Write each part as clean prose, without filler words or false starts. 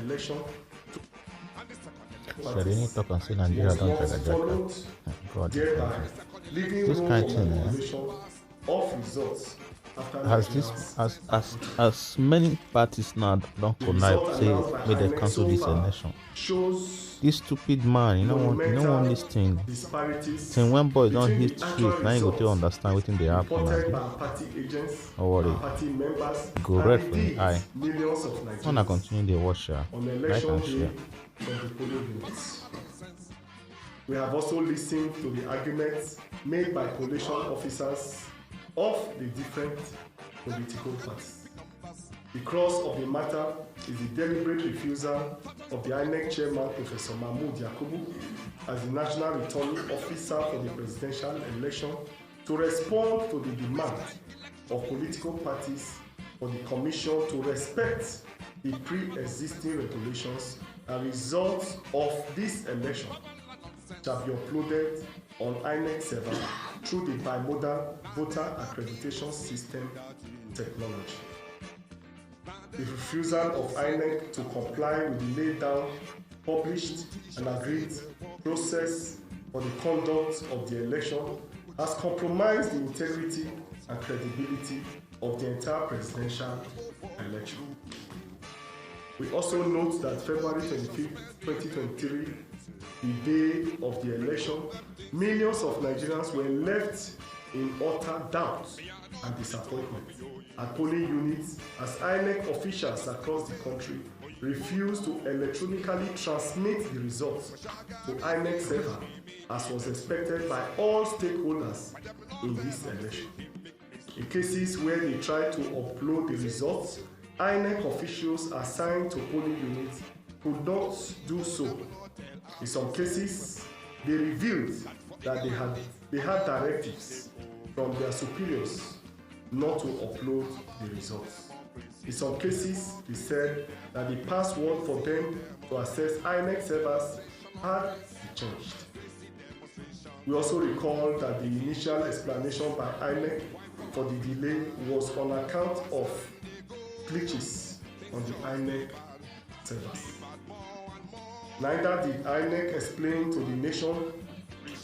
election Sharini talk and say Nigeria don't check followed, God, thereby leaving this room kind for of thing, manipulation of results after has this as many parties now don't connive say may they cancel this election. shows This stupid man, you know want this thing. disparities Thing when boy don't between hit the street, actual now you go to results understand what they happen. reported by party agents, Don't worry, party members, go and red for the indeed eye. millions of Wanna Nigerians continue the watch, on like election and day share. from the polling units. We have also listened to the arguments made by collation officers of the different political parties. The crux of the matter is the deliberate refusal of the INEC chairman, Professor Mahmood Yakubu, as the national returning officer for the presidential election, to respond to the demand of political parties for the commission to respect the pre-existing regulations and results of this election shall be uploaded on INEC server through the bimodal voter accreditation system technology. The refusal of INEC to comply with the laid down, published and agreed process for the conduct of the election has compromised the integrity and credibility of the entire presidential election. We also note that February 25, 2023, the day of the election, millions of Nigerians were left in utter doubt and disappointment at polling units as INEC officials across the country refused to electronically transmit the results to INEC server as was expected by all stakeholders in this election. In cases where they tried to upload the results, INEC officials assigned to polling units could not do so. In some cases, they revealed that they had directives from their superiors not to upload the results. In some cases, they said that the password for them to access INEC servers had been changed. We also recall that the initial explanation by INEC for the delay was on account of glitches on the INEC servers. Neither did INEC explain to the nation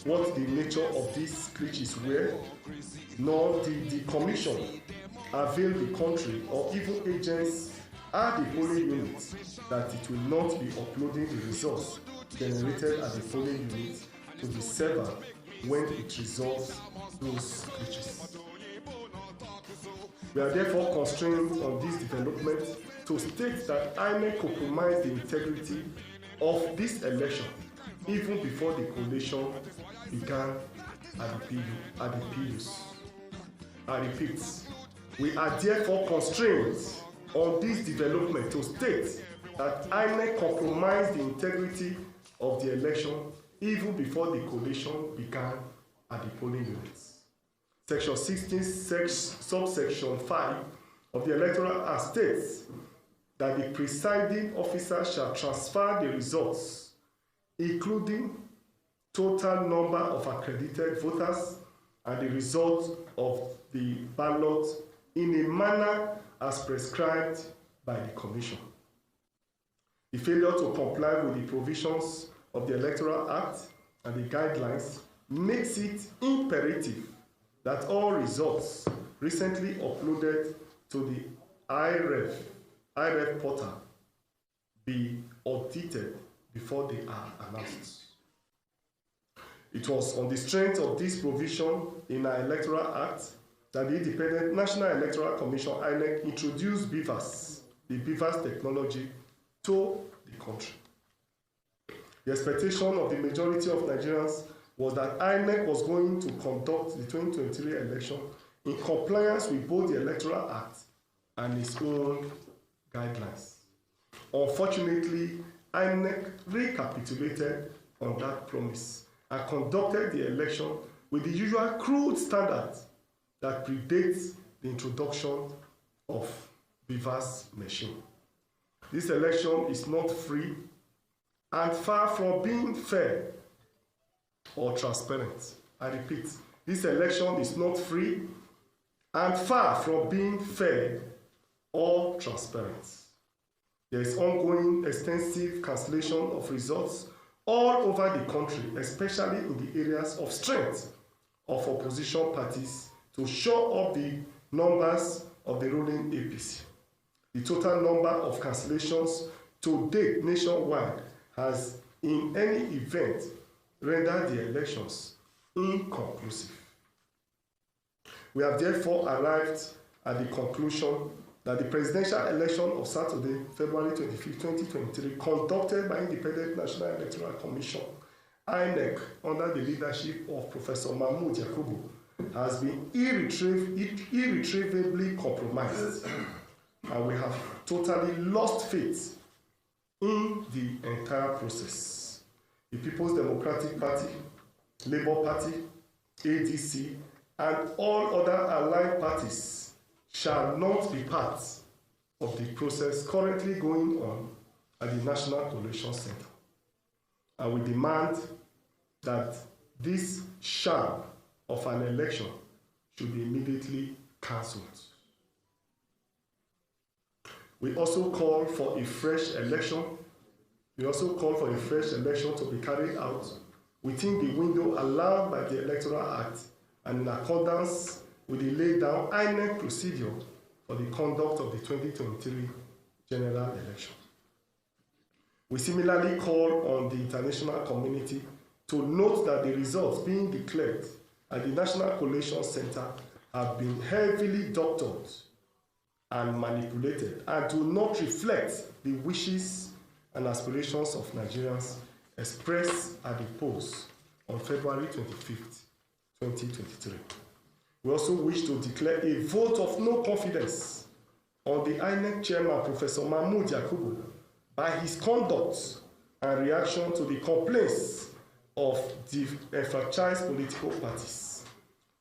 what the nature of these glitches were, nor did the commission avail the country or even agents at the polling units that it will not be uploading the results generated at the polling unit to the server when it resolves those glitches. We are therefore constrained on this development to state that INEC compromised the integrity of this election even before the collation began at the PUs. I repeat, we are therefore constrained on this development to state that INEC compromised the integrity of the election even before the collation began at the polling units. Section 16, subsection 5 of the Electoral Act states that the presiding officer shall transfer the results, including total number of accredited voters and the result of the ballot, in a manner as prescribed by the Commission. The failure to comply with the provisions of the Electoral Act and the guidelines makes it imperative that all results recently uploaded to the IREF portal be audited before they are announced. It was on the strength of this provision in our Electoral Act that the Independent National Electoral Commission, INEC, introduced BVAS, the BVAS technology, to the country. The expectation of the majority of Nigerians was that INEC was going to conduct the 2023 election in compliance with both the Electoral Act and its own guidelines. Unfortunately, INEC recapitulated on that promise and conducted the election with the usual crude standards that predates the introduction of BVAS machine. This election is not free and far from being fair or transparent. I repeat, this election is not free and far from being fair or transparent. There is ongoing extensive cancellation of results all over the country, especially in the areas of strength of opposition parties to show up the numbers of the ruling APC. The total number of cancellations to date nationwide has, in any event, rendered the elections inconclusive. We have therefore arrived at the conclusion that the presidential election of Saturday, February 25, 2023, conducted by Independent National Electoral Commission, INEC, under the leadership of Professor Mahmoud Yakubu, has been irretrievably compromised, and we have totally lost faith in the entire process. The People's Democratic Party, Labour Party, ADC, and all other allied parties shall not be part of the process currently going on at the National Coalition Center. And we demand that this sham of an election should be immediately cancelled. We also call for a fresh election. We also call for a fresh election to be carried out within the window allowed by the Electoral Act and in accordance with the laid down INEC procedure for the conduct of the 2023 general election. We similarly call on the international community to note that the results being declared at the National Coalition Center have been heavily doctored and manipulated and do not reflect the wishes and aspirations of Nigerians expressed at the polls on February 25th, 2023. We also wish to declare a vote of no confidence on the INEC chairman, Professor Mahmoud Yakubu, by his conduct and reaction to the complaints of the enfranchised political parties.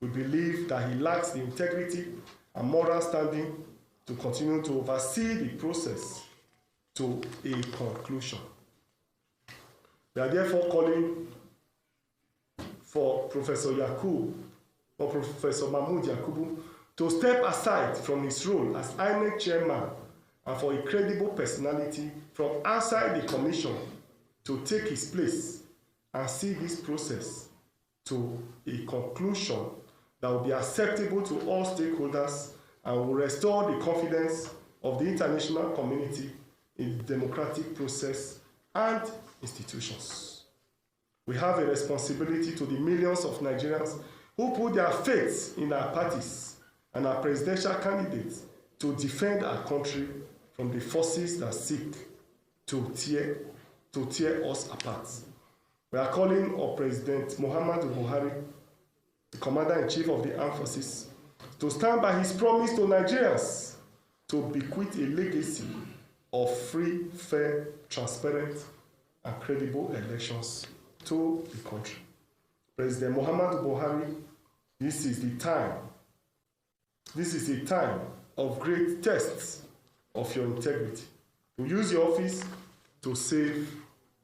We believe that he lacks the integrity and moral standing to continue to oversee the process to a conclusion. We are therefore calling for Professor Mahmoud Yakubu to step aside from his role as INEC chairman and for a credible personality from outside the commission to take his place and see this process to a conclusion that will be acceptable to all stakeholders and will restore the confidence of the international community in the democratic process and institutions. We have a responsibility to the millions of Nigerians who put their faith in our parties and our presidential candidates to defend our country from the forces that seek to tear us apart. We are calling on President Muhammadu Buhari, the Commander-in-Chief of the Armed Forces, to stand by his promise to Nigerians to bequeath a legacy of free, fair, transparent, and credible elections to the country. President Muhammadu Buhari, this is a time of great tests of your integrity. To use your office to save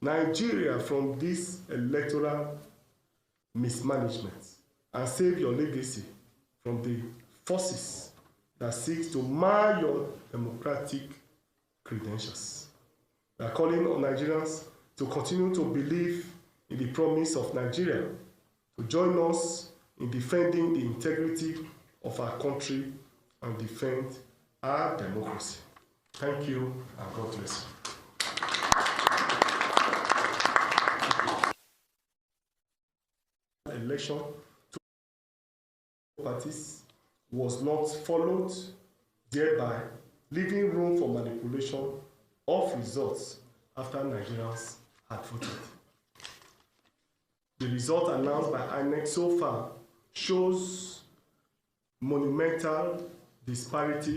Nigeria from this electoral mismanagement and save your legacy from the forces that seek to mar your democratic credentials. We are calling on Nigerians to continue to believe in the promise of Nigeria, to join us in defending the integrity of our country and defend our democracy. Thank you and God bless you. Election to parties was not followed, thereby leaving room for manipulation of results after Nigerians had voted. The result announced by INEC so far shows monumental disparities